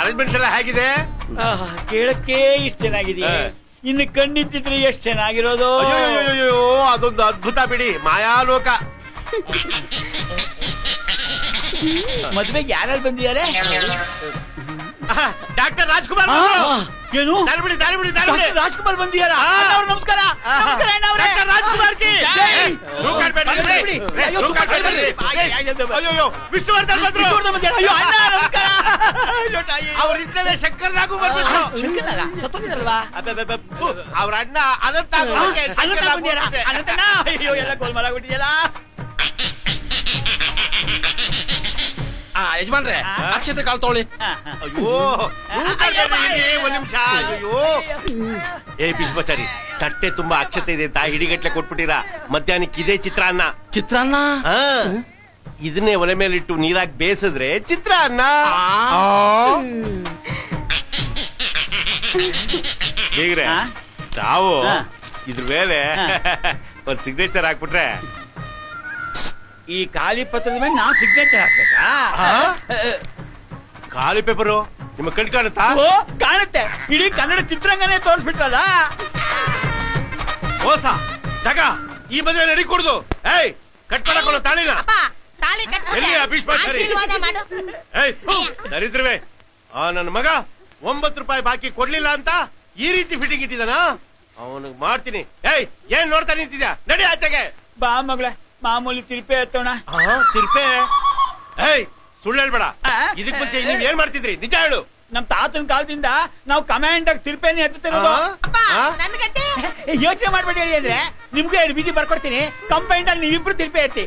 Arrangements ಎಲ್ಲ ಹೇಗಿದೆ? ಕೇಳಕ್ಕೆ ಇಷ್ಟ ಚೆನ್ನಾಗಿದೆ. ಇನ್ನು ಕಣ್ಣಿತ್ತಿದ್ರೆ ಎಷ್ಟು ಚೆನ್ನಾಗಿರೋದು. ಅಯ್ಯೋ ಅದೊಂದು ಅದ್ಭುತ ಬಿಡಿ, ಮಾಯಾಲೋಕ. ಮದ್ವೆಗೆ ಯಾರ್ಯಾರು ಬಂದಿದ್ದಾರೆ? ಡಾಕ್ಟರ್ ರಾಜ್ಕುಮಾರ್. ಏನು ಬಿಡಿ ರಾಜ್ಕುಮಾರ್ ಬಂದಿದ್ದಾರಾ? ನಮಸ್ಕಾರ. ರಾಜ್ಕುಮಾರ್ ಕಿ ಅಯ್ಯೋ ವಿಷ್ಣುವರ್ಧನ್ ಬಂದ್ರು. ಅವರಿದ್ದರೆ ಶಂಕರ್ ನಾಗು ಬರ್ಬಿಟ್ರು. ಸತ್ತೋಗಿದಲ್ವಾ? ಅವ್ರ ಅಣ್ಣ ಅನಂತ ಅನಂತಣ್ಣ. ಅಯ್ಯೋ ಎಲ್ಲ ಗೋಲ್ಮಾಲ್ ಆಗ್ಬಿಟ್ಟಿದೆಯಲ್ಲ. ಯಜಮಾನ್ರೆ ಅಕ್ಷತೆ ಕಾಲ್ ತೊಗೊಳ್ಳಿ. ಅಯ್ಯೋ ಒಂದ್ ನಿಮಿಷ. ಅಯ್ಯೋ ಬಿಸ್ಬಚಾರಿ, ತಟ್ಟೆ ತುಂಬಾ ಅಕ್ಷತೆ ಇದೆ ಅಂತ ಹಿಡಿಗಟ್ಲೆ ಕೊಟ್ಬಿಟ್ಟಿರಾ. ಮಧ್ಯಾಹ್ನಕ್ಕೆ ಇದೇ ಚಿತ್ರಾನ್ನ. ಚಿತ್ರಾನ್ನ ಇದನ್ನೇ ಒಲೆ ಮೇಲಿಟ್ಟು ನೀರಾಗಿ ಬೇಯಿಸಿದ್ರೆ ಚಿತ್ರಾನ್ನ. ಹೇಗ್ರೆ ತಾವು ಇದ್ರ ಮೇಲೆ ಒಂದ್ ಸಿಗ್ನೇಚರ್ ಹಾಕ್ಬಿಟ್ರೆ. ಈ ಖಾಲಿ ಪತ್ರದ ಮೇಲೆ ನಾವು ಸಿಗ್ನೇಚರ್ ಹಾಕ್ಬೇಕಾ? ಖಾಲಿ ಪೇಪರು ನಿಮ್ಮ ಕಣ್ ಕಾಣುತ್ತಾ? ಕಾಣುತ್ತೆ. ಇಡೀ ಕನ್ನಡ ಚಿತ್ರರಂಗನೇ ತೋರಿಸ್ಬಿಟ್ಟಲ್ಲ. ಮೋಸ ಜಗ ಈ ಮದುವೆ ನಡಿ ಕುಡ್ದು. ಏಯ್ ಕಟ್ ಮಾಡಕೊಳ್ಳೋ ತಾಳಿನ ಎಲ್ಲಿ ಭೀಷ್ಮಾಚಾರಿ? ದರಿದ್ರವೇ, ನನ್ನ ಮಗ 9 ರೂಪಾಯಿ ಬಾಕಿ ಕೊಡ್ಲಿಲ್ಲ ಅಂತ ಈ ರೀತಿ ಫಿಟ್ಟಿಂಗ್ ಇಟ್ಟಿದಾನ. ಅವನಿಗೆ ಮಾಡ್ತೀನಿ. ಏಯ್ ಏನ್ ನೋಡ್ತಾ ನಿಂತಿದ್ಯಾ? ನಡಿ ಆಚೆಗೆ ಬಾ ಮಗಳೇ. ಮಾಮೂಲಿ ತಿರುಪೆ ಎತ್ತೋಣ. ತಿರುಪೆ? ಏಯ್ ಸುಳ್ಳು ಹೇಳ್ಬೇಡ. ಇದಕ್ ಮುಂಚೆ ನೀವ್ ಏನ್ ಮಾಡ್ತಿದ್ರಿ? ನಿಜ ಹೇಳು. ನಮ್ ತಾತನ ಕಾಲದಿಂದ ನಾವು ಕಮಾಂಡ್ ಆಗಿ ತಿರುಪೆನೆ ಎತ್ತುತ್ತಿರೋದು. ಯೋಚನೆ ಮಾಡ್ಬೇಡಿ ಅಂದ್ರೆ ನಿಮ್ಗೆ 2 ಬೀದಿ ಬರ್ಕೊಡ್ತೀನಿ. ಕಂಪೈಂಡ್ ಅಲ್ಲಿ ನೀವಿಬ್ರು ತಿರುಪೆ ಎತ್ತಿ.